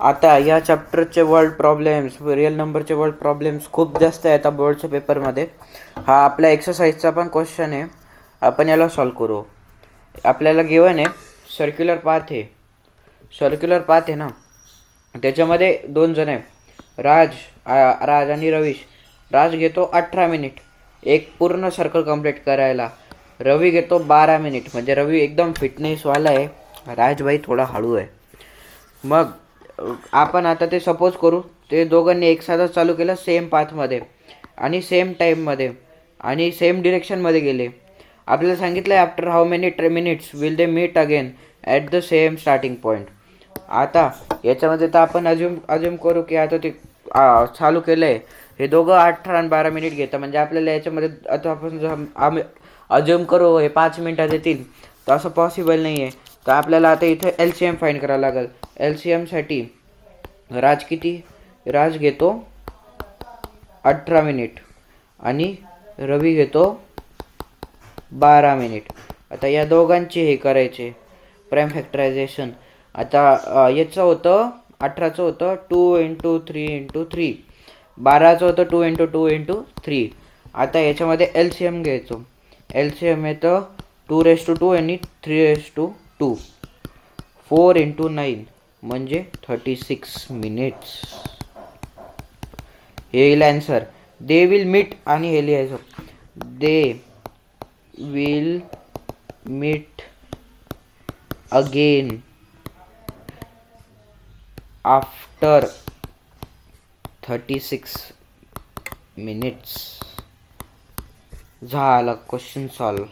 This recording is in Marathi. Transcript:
आता या चॅप्टरचे वर्ल्ड प्रॉब्लेम्स, रिअल नंबरचे वर्ल्ड प्रॉब्लेम्स खूप जास्त आहेत आता बोर्डच्या पेपरमध्ये. हा आपल्या एक्सरसाइजचा पण क्वेश्चन आहे, आपण याला सॉल्व करू. आपल्याला गिवन आहे सर्क्युलर पाथ आहे ना, त्याच्यामध्ये 2 जण आहे, राज आणि रवीश. राज घेतो 18 मिनिट एक पूर्ण सर्कल कंप्लीट करायला, रवी घेतो 12 मिनिट. म्हणजे रवी एकदम फिटनेसवाला आहे, राजभाई थोडा हळू आहे. मग आपण आता ते सपोज करू, ते दोघांनी एक साथ चालू केलं सेम पाथमध्ये आणि सेम टाईममध्ये आणि सेम डिरेक्शनमध्ये गेले. आपल्याला सांगितलं आहे after how many minutes will they meet again at the same starting point. आता याच्यामध्ये तर आपण अज्युम करू की आता ते चालू केलं आहे, हे दोघं 18 आणि 12 मिनिट घेतात. म्हणजे आपल्याला याच्यामध्ये आता आपण आम्ही अज्युम करू हे 5 मिनिटात येतील, तर असं पॉसिबल नाही आहे. तर आपल्याला आता इथं LCM फाईंड करावं लागेल. LCMसाठी राज घेतो 18 मिनिट आणि रवी घेतो 12 मिनिट. आता या दोघांचे हे करायचे प्राईम फॅक्टरायझेशन. आता याचं होतं 18चं होतं 2 × 3 × 3, 12चं होतं 2 × 2 × 3. आता याच्यामध्ये LCM घ्यायचो. LCM येतं 2^2 आणि 3^2, 4 × 9 म्हणजे 36 मिनिट्स. हे येईल आन्सर. दे विल मीट आणि हे लिहायचं, they will meet again after 36 minutes. झाला क्वेश्चन सॉल्व.